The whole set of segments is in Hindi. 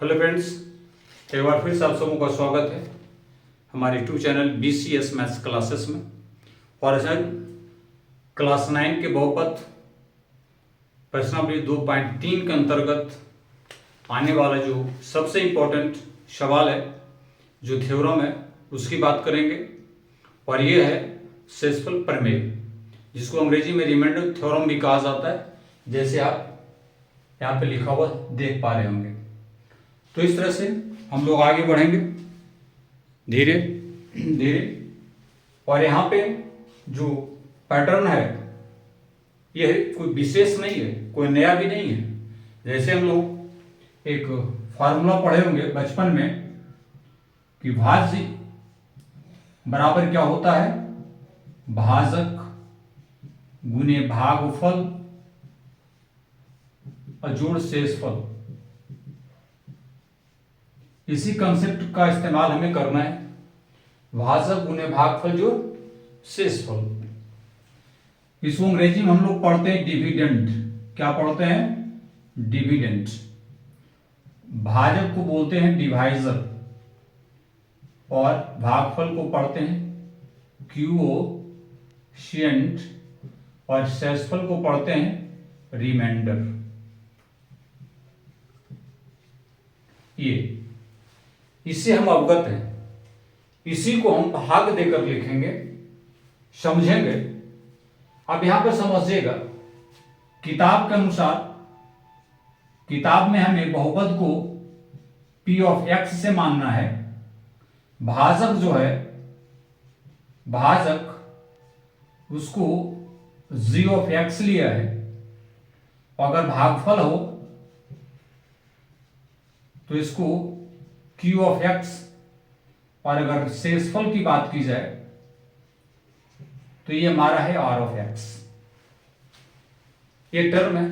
हेलो फ्रेंड्स, एक बार फिर से आप सबों का स्वागत है हमारे YouTube channel BCS maths classes में। और सर क्लास 9 के बहुपद प्रश्नावली 2.3 के अंतर्गत आने वाला जो सबसे इम्पोर्टेंट सवाल है, जो थ्योरम है, उसकी बात करेंगे। और ये है शेषफल प्रमेय, जिसको अंग्रेजी में रिमाइंडर थ्योरम भी कहा जाता है, जैसे आप यहाँ पे लिखा हुआ देख पा रहे होंगे। तो इस तरह से हम लोग आगे बढ़ेंगे धीरे धीरे। और यहाँ पे जो पैटर्न है ये कोई विशेष नहीं है, कोई नया भी नहीं है। जैसे हम लोग एक फार्मूला पढ़े होंगे बचपन में कि भाज्य बराबर क्या होता है, भाजक गुने भागफल अजोड़ शेषफल। इसी कंसेप्ट का इस्तेमाल हमें करना है, भाजक गुने भागफल जो शेषफल। इसको अंग्रेजी में हम लोग पढ़ते हैं डिविडेंड। क्या पढ़ते हैं? डिविडेंड। भाजक को बोलते हैं डिवाइजर और भागफल को पढ़ते हैं क्वोशिएंट और शेषफल को पढ़ते हैं रिमाइंडर। ये इससे हम अवगत हैं, इसी को हम भाग देकर लिखेंगे, समझेंगे। अब यहां पर समझिएगा, किताब के अनुसार किताब में हमें बहुपद को P ऑफ X से मानना है। भाजक जो है, भाजक उसको G ऑफ X लिया है। अगर भागफल हो तो इसको Q ऑफ X, और अगर शेषफल की बात की जाए तो ये हमारा है R ऑफ X। ये टर्म है,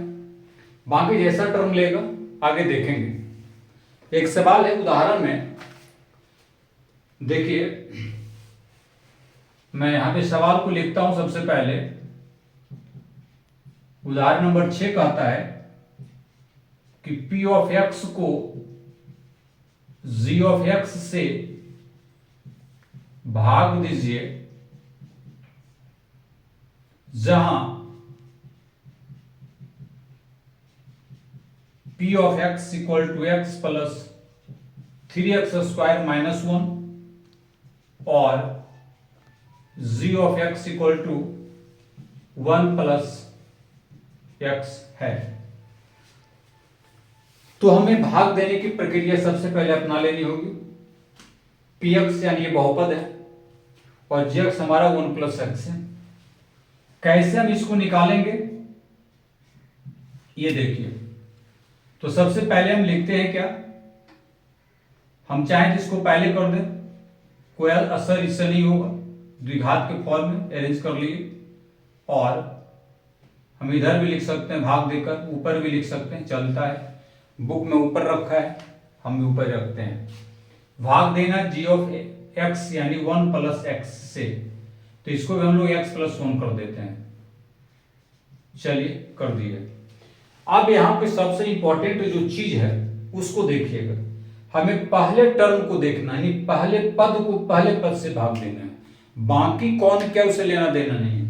बाकी जैसा टर्म लेगा आगे देखेंगे। एक सवाल है उदाहरण में, देखिए मैं यहां पे सवाल को लिखता हूं। सबसे पहले उदाहरण नंबर 6 कहता है कि P ऑफ X को G ऑफ X से भाग दीजिए, जहां P of X equal to X plus 3x square minus 1 और G of X equal to 1 plus X है। तो हमें भाग देने की प्रक्रिया सबसे पहले अपना लेनी होगी। Px यानी ये बहुपद है और Gx हमारा 1 प्लस एक्स है। कैसे हम इसको निकालेंगे ये देखिए। तो सबसे पहले हम लिखते हैं क्या, हम चाहें तो इसको पहले कर दें, कोई असर इससे नहीं होगा। द्विघात के फॉर्म में अरेंज कर लिए, और हम इधर भी लिख सकते हैं भाग देकर, ऊपर भी लिख सकते हैं, चलता है। बुक में ऊपर रखा है, हम भी ऊपर रखते हैं। भाग देना G ऑफ X यानी 1 प्लस एक्स से, तो इसको भी हम लोग x प्लस 1 कर देते हैं। चलिए कर दिए। अब यहां पे सबसे इंपॉर्टेंट जो चीज है उसको देखिएगा, हमें पहले टर्म को देखना, यानी पहले पद को पहले पद से भाग देना है। बाकी कौन क्या उसे लेना देना नहीं है।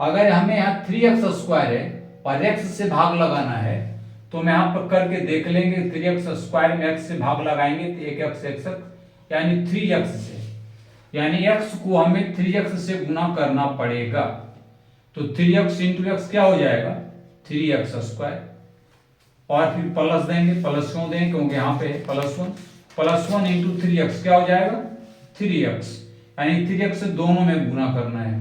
अगर हमें यहाँ 3x स्क्वायर है और x से भाग लगाना है, तो मैं यहां पर करके देख लेंगे। 3x स्क्वायर में x से भाग लगाएंगे तो 1x यानी 3x से, यानी x को हमें 3x से गुना करना पड़ेगा। तो 3x इंटू एक्स क्या हो जाएगा, 3x स्क्वायर। और फिर प्लस देंगे, प्लस क्यों देंगे, क्योंकि यहाँ पे प्लस 1 इंटू 3x क्या हो जाएगा, 3x, यानी 3x से दोनों में गुना करना है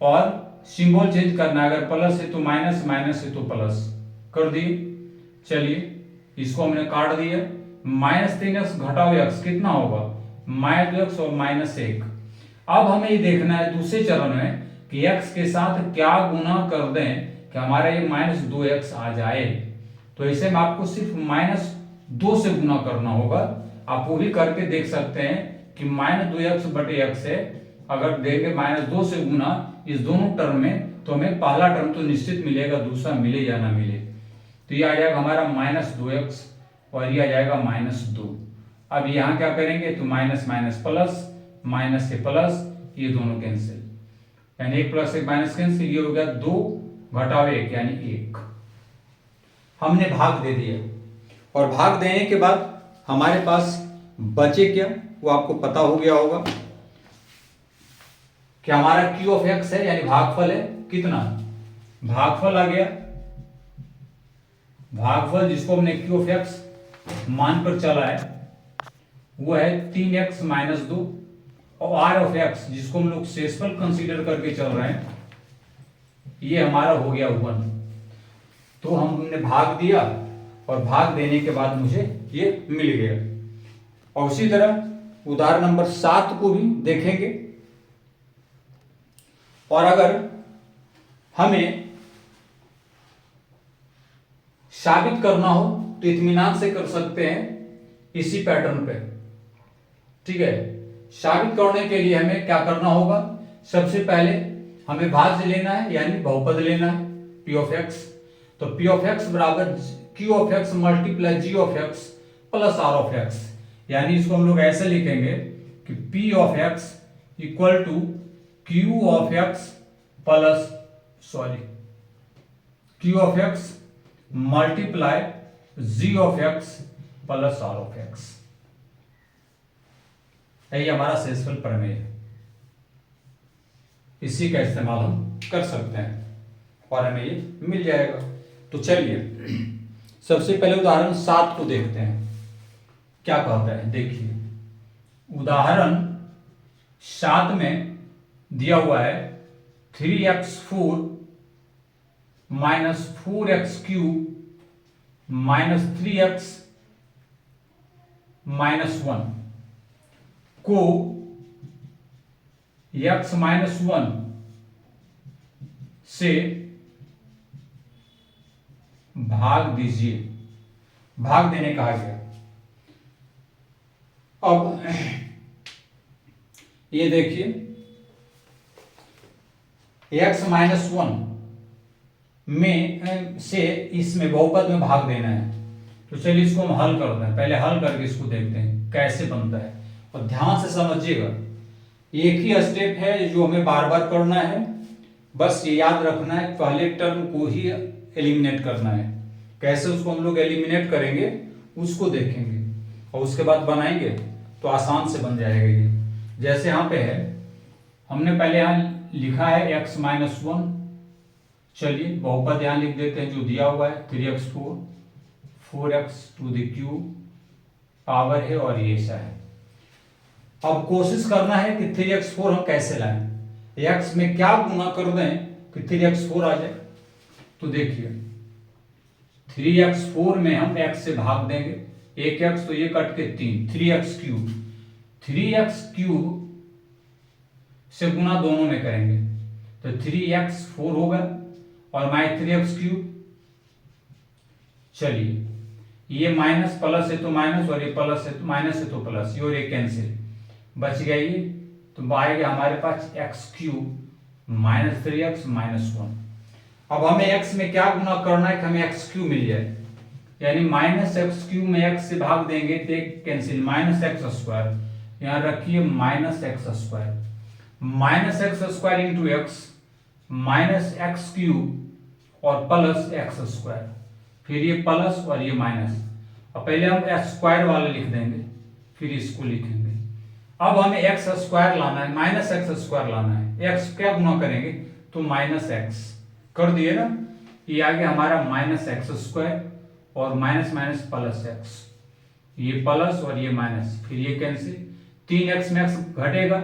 और सिंबल चेंज करना है। अगर प्लस है तो माइनस, माइनस है तो प्लस कर दिए। चलिए इसको हमने काट दिया। -3x घटाओ x कितना होगा, -2x और -1। अब हमें ये देखना है दूसरे चरण में कि x के साथ क्या गुना कर दें कि हमारा ये -2x आ जाए। तो ऐसे में आपको सिर्फ -2 से गुना करना होगा। आप वो भी करके देख सकते हैं कि -2x बटे x है। अगर देंगे -2 से गुना इस दोनों टर्म में, तो हमें पहला टर्म तो निश्चित मिलेगा, दूसरा मिले या ना मिले। तो ये आ जाएगा हमारा -2x और ये आ जाएगा -2। अब यहाँ क्या करेंगे तो माइनस माइनस प्लस, माइनस से प्लस, ये दोनों कैंसिल, यानी 1 + 1 माइनस कैंसिल, ये हो गया 2 घटाव 1 यानी 1। हमने भाग दे दिया और भाग देने के बाद हमारे पास बचे क्या वो आपको पता हो गया होगा कि हमारा q ऑफ x है यानी भागफल है कितना, भागफल आ गया, भागफल जिसको हमने q ऑफ x मान कर चला है वो है 3x - 2, और r ऑफ x जिसको हम लोग शेषफल कंसीडर करके चल रहे हैं ये हमारा हो गया 1। तो हमने भाग दिया और भाग देने के बाद मुझे ये मिल गया। और उसी तरह उदाहरण नंबर 7 को भी देखेंगे, और अगर हमें साबित करना हो तो इत्मीनान से कर सकते हैं इसी पैटर्न पे, ठीक है। साबित करने के लिए हमें क्या करना होगा, सबसे पहले हमें भाज्य लेना है यानी बहुपद लेना है p ऑफ x। तो p ऑफ x बराबर q of x multiply g of x plus r of x, यानी इसको हम लोग ऐसे लिखेंगे कि p of x equal to q of x plus q of x multiply g of x plus r of x। यही हमारा शेषफल प्रमेय है, इसी का इस्तेमाल हम कर सकते हैं और हमें ये मिल जाएगा। तो चलिए सबसे पहले उदाहरण 7 को देखते हैं क्या कहता है। देखिए उदाहरण 7 में दिया हुआ है 3x4 - 4x³ - 3x - 1 को x - 1 से भाग दीजिए, भाग देने कहा गया। अब ये देखिए x - 1 में से इसमें बहुपद में भाग देना है। तो चलिए इसको हम हल करते हैं, पहले हल करके इसको देखते हैं कैसे बनता है। और ध्यान से समझिएगा, एक ही स्टेप है जो हमें बार बार करना है, बस ये याद रखना है पहले टर्म को ही एलिमिनेट करना है। कैसे उसको हम लोग एलिमिनेट करेंगे उसको देखेंगे और उसके बाद बनाएंगे तो आसान से बन जाएगा ये। जैसे यहाँ पे है, हमने पहले यहाँ लिखा है x - 1, चलिए बहुपद यहाँ लिख देते हैं जो दिया हुआ है 3x4 4x³ पावर है और ये ऐसा है। अब कोशिश करना है कि 3x4 हम कैसे लाएं, x में क्या गुना कर दें कि 3x4 आ जाए। तो देखिए 3x4 में हम x से भाग देंगे, एक x तो ये कट के 3, 3x³ 3x³ से गुना दोनों में करेंगे तो 3x4 होगा और -3x³। चलिए ये माइनस प्लस है तो माइनस और ये प्लस है तो माइनस है तो प्लस, ये और ये कैंसिल, बच गया ये। तो आएगा हमारे पास x³ - 3x - 1। अब हमें x में क्या गुना करना है कि हमें x³ मिल जाए, यानी -x³ में x से भाग देंगे तो एक कैंसिल, -x², यहाँ रखिए -x² -x² into x -x³ और प्लस x², फिर ये प्लस और ये माइनस। अब पहले हम x² वाला लिख देंगे फिर इसको लिखेंगे। अब हमें x² लाना है, -x² लाना है, x क्या गुना करेंगे तो -x कर दिए ना, ये आ गया हमारा -x² और माइनस माइनस प्लस x, ये प्लस और ये माइनस, फिर ये कैंसिल, 3x में x घटेगा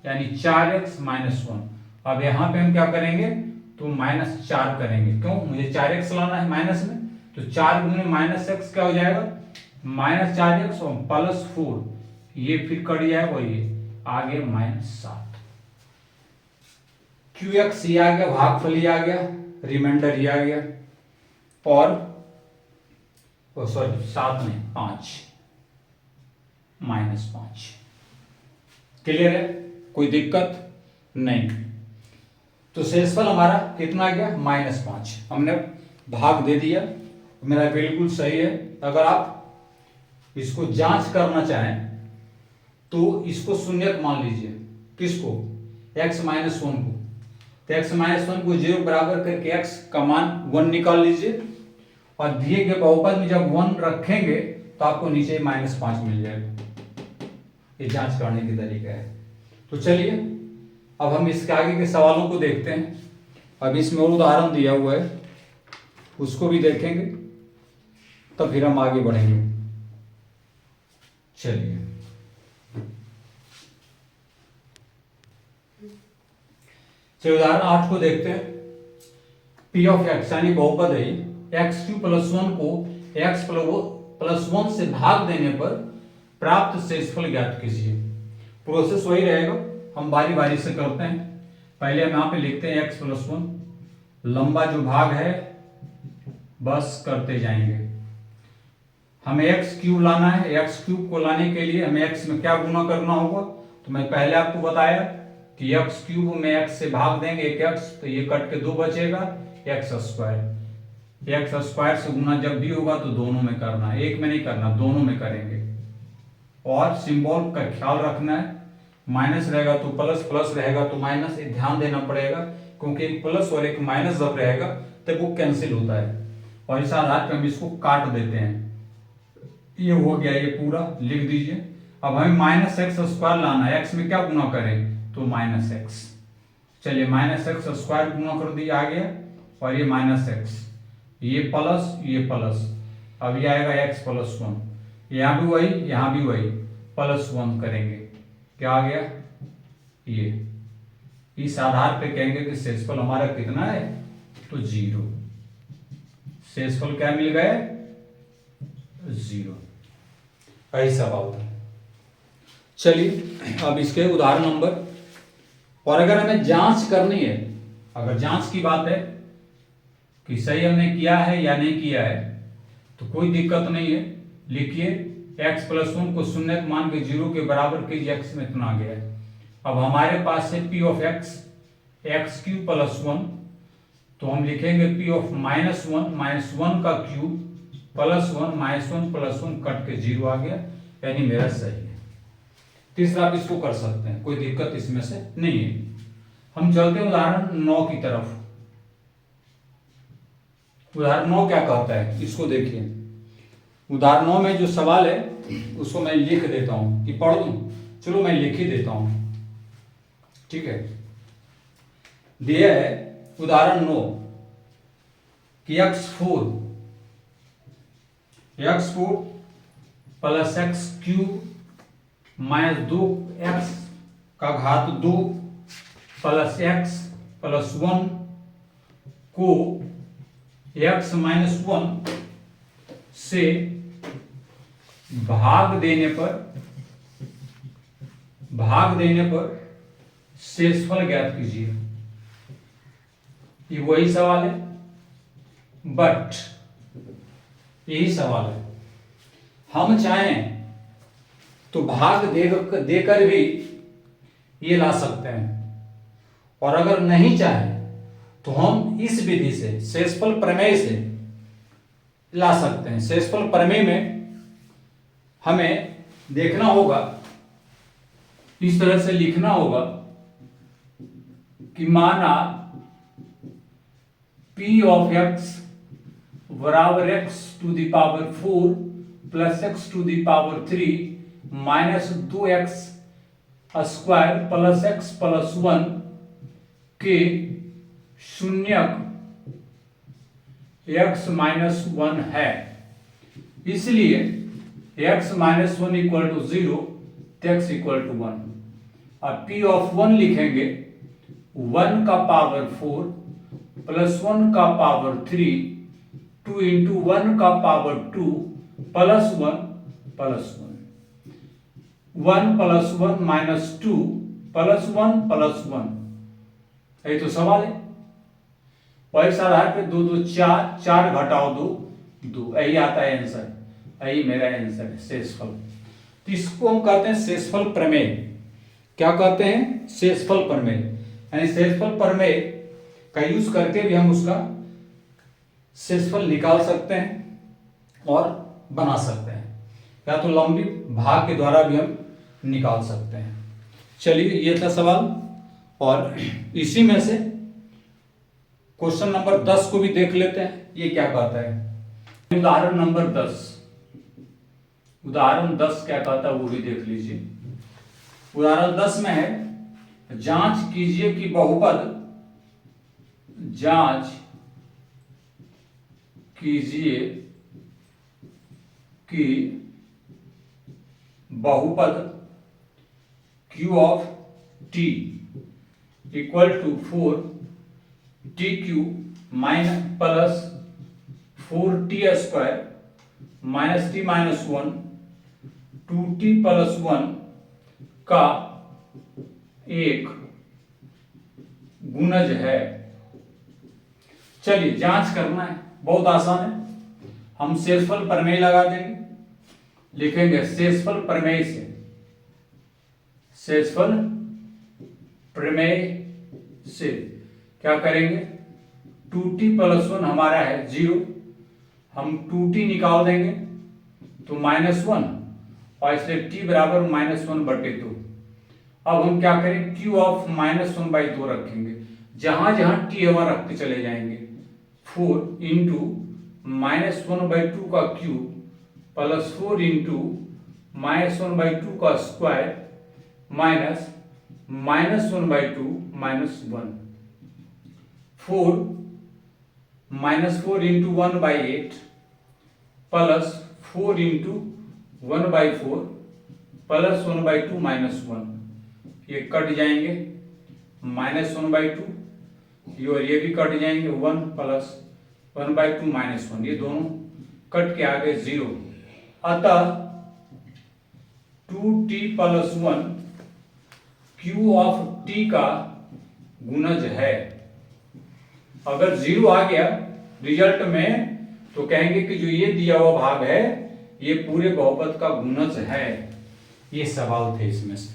यानी 4x - 1। अब यहाँ पे हम क्या करेंगे तो -4 करेंगे, क्यों, मुझे 4x लाना है माइनस में, तो 4 गुने -x क्या हो जाएगा -4x और +4, ये फिर कट जाएगा, ये आगे -7। qx ये आ गया, भागफल ये आ गया, रिमाइंडर ये आ गया, और सॉरी 7 में 5 -5। क्लियर है, कोई दिक्कत नहीं। तो शेषफल हमारा कितना गया -5, हमने भाग दे दिया, मेरा बिल्कुल सही है। अगर आप इसको जांच करना चाहें तो इसको शून्यक मान लीजिए। किसको? x माइनस 1 को। तो x माइनस 1 को 0 बराबर करके x का मान 1 निकाल लीजिए और दिए गए बहुपद में जब 1 रखेंगे तो आपको नीचे -5 मिल जाएगा। ये जांच करने की तरीका है। तो चलिए अब हम इसके आगे के सवालों को देखते हैं। अब इसमें और उदाहरण दिया हुआ है, उसको भी देखेंगे तब फिर हम आगे बढ़ेंगे। चलिए उदाहरण 8 को देखते हैं। P ऑफ x यानी बहुपद है x³ + 1 को x + 1 से भाग देने पर प्राप्त शेषफल ज्ञात कीजिए। प्रोसेस वही रहेगा, हम बारी बारी से करते हैं। पहले हम यहाँ पे लिखते हैं x + 1, लंबा जो भाग है बस करते जाएंगे। हमें x³ लाना है। x³ को लाने के लिए हमें x में क्या गुना करना होगा? तो मैं पहले आपको बताया कि x³ में x से भाग देंगे एक x, तो ये कट के 2 बचेगा, x² से गुना जब भी होगा तो दोनों में करना है, एक में नहीं करना, दोनों में करेंगे। और सिंबल का ख्याल रखना है, माइनस रहेगा तो प्लस, प्लस रहेगा तो माइनस, ध्यान देना पड़ेगा क्योंकि एक प्लस और एक माइनस जब रहेगा तब वो कैंसिल होता है। और इस आधार पर हम इसको काट देते हैं। ये हो गया, ये पूरा लिख दीजिए। अब हमें -x² लाना है। x में क्या गुना करें? तो -x। चलिए -x² गुना कर दिया, आ गया, और ये -x, ये प्लस, ये प्लस। अब ये आएगा x + 1, यहाँ भी वही, यहाँ भी वही, +1 करेंगे, क्या आ गया? ये। इस आधार पे कहेंगे कि शेषफल हमारा कितना है? तो 0। शेषफल क्या मिल गए? 0। ऐसा बात है। चलिए अब इसके उदाहरण नंबर, और अगर हमें जांच करनी है, अगर जांच की बात है कि सही हमने किया है या नहीं किया है, तो कोई दिक्कत नहीं है। लिखिए x + 1 को शून्य मान के 0 के बराबर कीजिए, x में इतना आ गया है। अब हमारे पास है P ऑफ x, x³ + 1, तो हम लिखेंगे P ऑफ -1 का क्यूब +1 -1 +1 कट के 0 आ गया, यानी मेरा सही है। तीसरा आप इसको कर सकते हैं, कोई दिक्कत इसमें से नहीं है। हम चलते हैं उदाहरण 9 की तरफ। उदाहरण 9 क्या कहता है, इसको देखिए। उदाहरण 9 में जो सवाल है उसको मैं लिख देता हूं कि पढ़ दूं। चलो मैं लिख ही देता हूं, ठीक है। दिया है उदाहरण 9 कि x4 + x³ - 2x का घात 2 + x + 1 को x - 1 से भाग देने पर शेषफल ज्ञात कीजिए। ये वही सवाल है, बट यही सवाल है। हम चाहें तो भाग देकर भी ये ला सकते हैं, और अगर नहीं चाहे तो हम इस विधि से, शेषफल प्रमेय से ला सकते हैं। शेषफल प्रमेय में हमें देखना होगा, इस तरह से लिखना होगा कि माना P ऑफ x बराबर x⁴ + x⁴ - 2x² + x + 1 के शून्यक x - 1 है। इसलिए x - 1 = 0, x = 1। अब P ऑफ 1 लिखेंगे 1 का पावर 4 + 1 का पावर 3, 2 × 1 का पावर 2 +1 + 1, 1 + 1 - 2 +1 + 1। यही तो सवाल है। और इस आधार पे 2 2 4, 4 घटाओ 2 2, यही आता है आंसर। यही मेरा आंसर है, शेषफल। तो इसको हम कहते हैं शेषफल प्रमेय। क्या कहते हैं? शेषफल प्रमेय। यानी शेषफल प्रमेय का यूज करके भी हम उसका शेषफल निकाल सकते हैं और बना सकते हैं। या तो लंबी भाग के द्वारा भी हम निकाल सकते हैं। चलिए ये था सवाल, और इसी में से क्वेश्चन नंबर 10 को भी देख लेते हैं, ये क्या कहता है। उदाहरण नंबर 10, उदाहरण 10 क्या कहता है वो भी देख लीजिए। उदाहरण 10 में है, जांच कीजिए कि बहुपद, जांच कीजिए कि बहुपद q ऑफ t equal to 4tq minus plus 4t square minus t minus 1 2t plus 1 का एक गुणज है। चलिए जांच करना है, बहुत आसान है। हम शेषफल प्रमेय लगा देंगे, लिखेंगे शेषफल प्रमेय से, शेषफल प्रमेय से क्या करेंगे, 2t प्लस 1 हमारा है 0, हम 2t निकाल देंगे तो -1, और इसलिए t बराबर -1/2। अब हम क्या करें, q ऑफ -1/2 रखेंगे, जहां जहां t हमारा रखते चले जाएंगे। 4 इंटू -1/2 का क्यूब प्लस 4 इंटू -1/2 का square minus -1/2 -1, 4 into 1/8 plus 4 into 1/4 plus 1/2 -1, ये कट जाएंगे, -1/2 ये और ये भी कट जाएंगे, 1 प्लस 1/2 -1, ये दोनों कट के आ गए 0। अतः 2t प्लस 1 q ऑफ t का गुणज है। अगर 0 आ गया रिजल्ट में तो कहेंगे कि जो ये दिया हुआ भाग है ये पूरे बहुपद का गुणज है। ये सवाल थे इसमें से।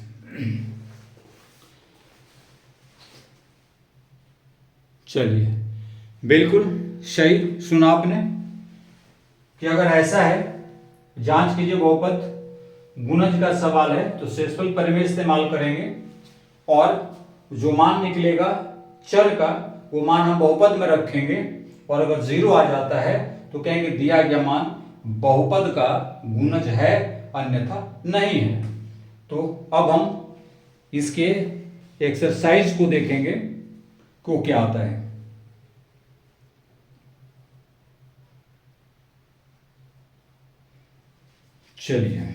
चलिए बिल्कुल सही सुना आपने कि अगर ऐसा है, जांच कीजिए बहुपद गुणज का सवाल है तो शेषफल प्रमेय इस्तेमाल करेंगे, और जो मान निकलेगा चर का वो मान हम बहुपद में रखेंगे, और अगर 0 आ जाता है तो कहेंगे दिया गया मान बहुपद का गुणज है, अन्यथा नहीं है। तो अब हम इसके एक्सरसाइज को देखेंगे को क्या आता है। चलिए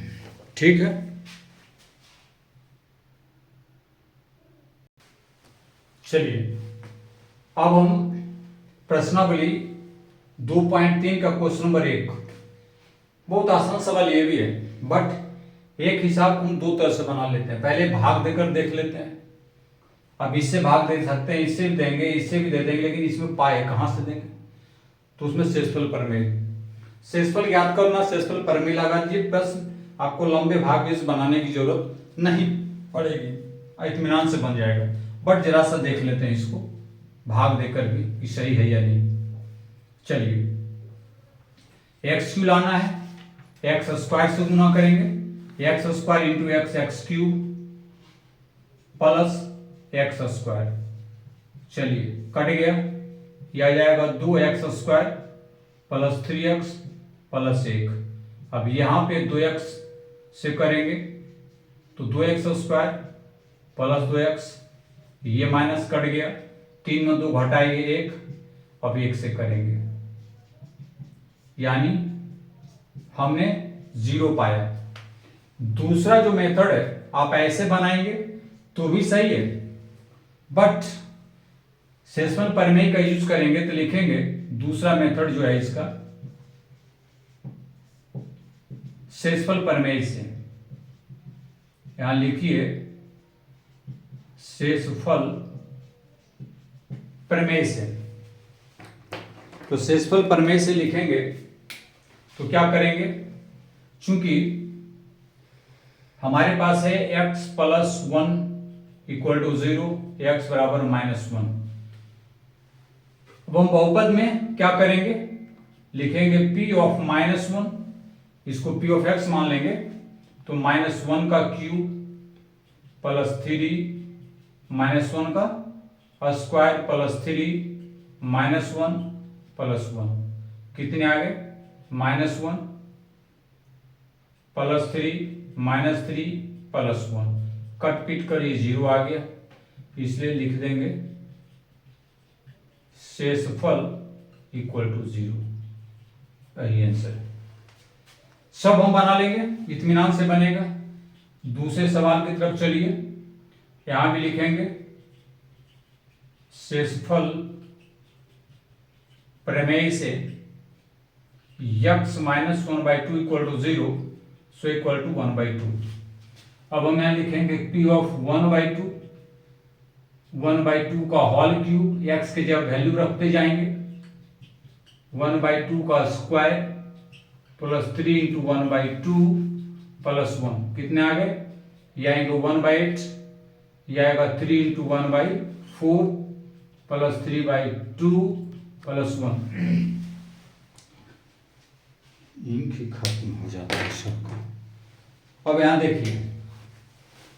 ठीक है, चलिए अब हम प्रश्नावली 2.3 का क्वेश्चन नंबर 1, बहुत आसान सवाल ये भी है, बट एक हिसाब हम दो तरह से बना लेते हैं। पहले भाग देकर देख लेते हैं। अब इससे भाग दे सकते हैं, इससे भी देंगे, इससे भी दे देंगे, लेकिन इसमें पाए कहां से देंगे, तो उसमें शेषफल प्रमेय, शेषफल ज्ञात करना, शेषफल प्रमेय लगा दीजिए, बस आपको लंबे भाग भी बनाने की जरूरत नहीं पड़ेगी, इत्मीनान से बन जाएगा। बट जरा सा देख लेते हैं इसको भाग देकर भी कि सही है या नहीं। चलिए एक्स क्यू लाना है, एक्स स्क्वायर से गुना करेंगे, x square into x x cube plus x square. चलिए कट गया, यह आ जाएगा 2x square plus 3x plus 1। अब यहां पे 2x से करेंगे तो 2x स्क्वायर प्लस 2x, ये माइनस कट गया, 3 में 2 घटाएंगे 1, अब 1 से करेंगे, यानी हमने 0 पाया। दूसरा जो मेथड है आप ऐसे बनाएंगे तो भी सही है, बट शेषफल प्रमेय का यूज करेंगे तो लिखेंगे दूसरा मेथड जो है इसका शेषफल प्रमेय से, यहां लिखिए शेषफल प्रमेय से। तो शेषफल प्रमेय से लिखेंगे तो क्या करेंगे, चूंकि हमारे पास है x plus 1 equal to 0, x बराबर -1। अब हम बहुपद में क्या करेंगे, लिखेंगे p ऑफ -1 इसको पी ऑफ एक्स मान लेंगे तो -1 का क्यूब प्लस 3 -1 का स्क्वायर प्लस 3 -1 प्लस 1 कितने आ गए? -1 प्लस 3 -3 प्लस 1 कट पीट कर ये 0 आ गया, इसलिए लिख देंगे शेषफल इक्वल टू 0। यही आंसर है। सब हम बना लेंगे, इत्मीनान से बनेगा। दूसरे सवाल की तरफ चलिए, यहां भी लिखेंगे शेषफल प्रमेय से x minus 1/2 equal to 0 so equal to 1/2। अब हम यहां लिखेंगे p ऑफ 1/2 1/2 का होल क्यूब, x के जब वैल्यू रखते जाएंगे 1/2 का स्क्वायर प्लस 3 इंटू 1/2 प्लस 1 कितने आ गए? ये आएंगे 1/8, ये आएगा 3 इंटू 1/4 प्लस 3/2 प्लस 1। इंक ही खत्म हो जाता है सबका। अब यहां देखिए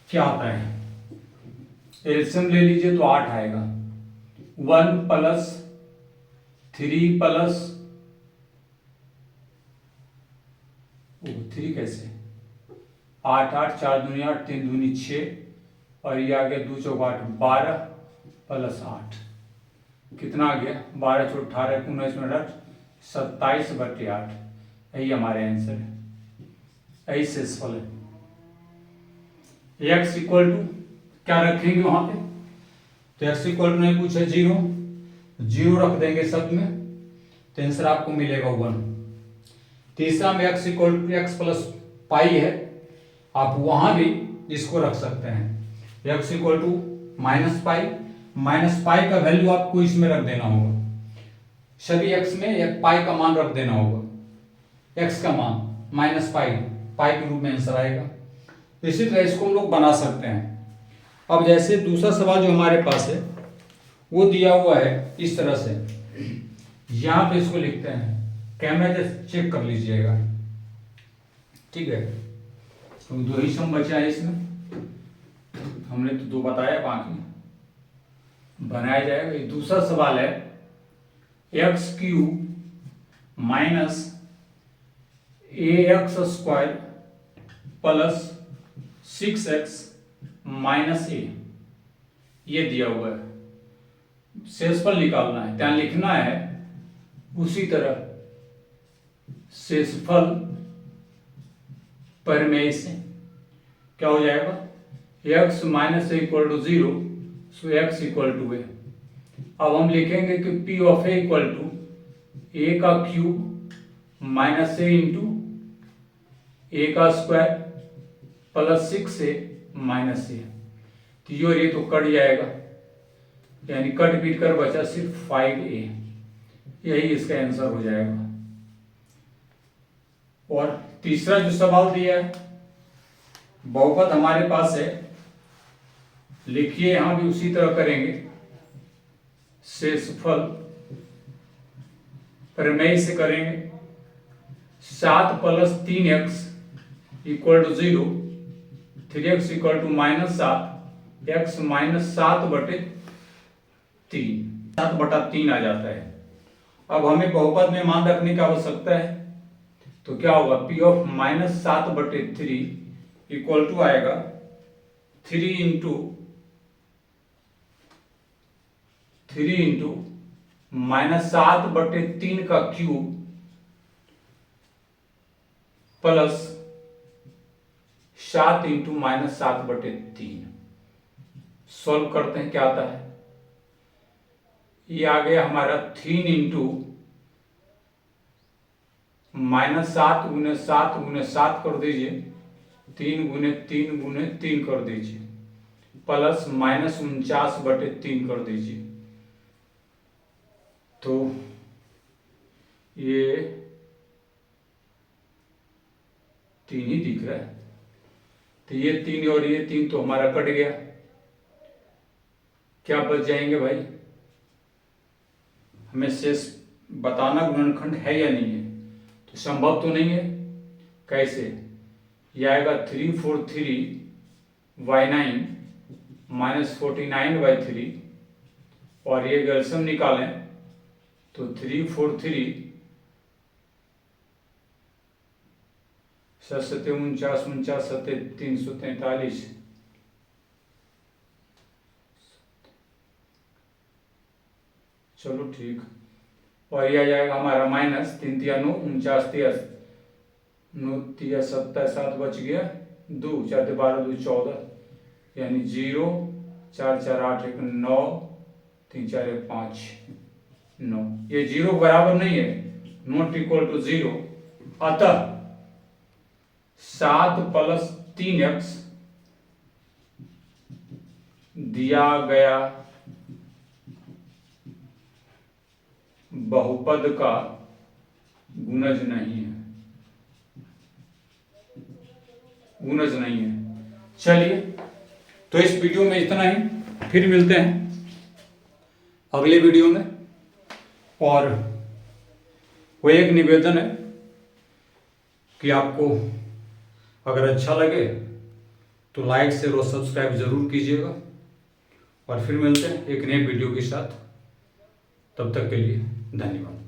क्या आता है, एलसीएम ले लीजिए तो 8 आएगा। 1 प्लस 3 प्लस 3 कैसे? 8 8 4 दूनी 8 3 दूनी 6 और ये आ गया 2 चौक 8 12 प्लस 8 कितना आ गया? 12 चौक 18 19 मिनट 8 27/8। यही हमारे आंसर है, यही शेषफल है। x इक्वल टू क्या रखेंगे वहां पे? तो x इक्वल टू नहीं पूछे 0 रख देंगे सब में, तो आंसर आपको मिलेगा 1। तीसरा में x equal to x plus pi है, आप वहां भी इसको रख सकते हैं। x equal to minus pi का वैल्यू आपको इसमें रख देना होगा, सभी x में एक पाई का मान रख देना होगा, x का मान माइनस पाई के रूप में आंसर आएगा। इसी तरह इसको हम लोग बना सकते हैं। अब जैसे दूसरा सवाल जो हमारे पास है वो दिया हुआ है इस तरह से, यहां पे इसको लिखते हैं, कैमरा जैसे चेक कर लीजिएगा, ठीक है। तो 2 ही सम बचा है इसमें, हमने तो 2 बताया, बाकी बनाया जाएगा। ये दूसरा सवाल है x³ minus ax² plus 6x minus a, ये दिया हुआ है। शेषफल निकालना है, क्या लिखना है? उसी तरह शेषफल प्रमेय से क्या हो जाएगा? x minus a equal to 0 so x equal to a। अब हम लिखेंगे कि p of a equal to a का cube minus a into a का square plus 6a minus a। तो ये तो कट जाएगा, यानी कट पीट कर बचा सिर्फ 5a, यही इसका आंसर हो जाएगा। और तीसरा जो सवाल दिया है, बहुपद हमारे पास है, लिखिए, यहां भी उसी तरह करेंगे। शेषफल प्रमेय से करेंगे 7 plus 3x equal to 0, 3x equal to -7, x minus 7/3, 7/3 आ जाता है। अब हमें बहुपद में मान रखने की आवश्यकता है, तो क्या होगा? p ऑफ -7/3 इक्वल टू आएगा 3 इंटू -7/3 का क्यूब प्लस 7 इंटू -7/3। सॉल्व करते हैं, क्या आता है? ये आ गया हमारा 3 इंटू -7 गुने 7 गुने 7 कर दीजिए, 3 गुने 3 गुने 3 कर दीजिए, प्लस -49/3 कर दीजिए। तो ये 3 ही दिख रहा है, तो ये 3 और ये 3 तो हमारा कट गया। क्या बच जाएंगे भाई? हमें शेष बताना गुणनखंड है या नहीं है, तो संभव तो नहीं है, कैसे? यह आएगा 343/9 -49/3 और ये एलसीएम निकालें तो 343 7 49 49 7 343। चलो ठीक। और यह आ जाएगा हमारा -3 3 9 49 9 3 7 7 बच गया 2 4 12 2 14 यानी 0 4 4 8 1 9 3 4 1 5 9। ये 0 बराबर नहीं है, नॉट इक्वल टू 0। अतः 7 + 3x दिया गया बहुपद का गुणज नहीं है, गुणज नहीं है। चलिए, तो इस वीडियो में इतना ही, फिर मिलते हैं अगले वीडियो में। और वो एक निवेदन है कि आपको अगर अच्छा लगे तो लाइक शेयर और सब्सक्राइब जरूर कीजिएगा। और फिर मिलते हैं एक नए वीडियो के साथ, तब तक के लिए धन्यवाद।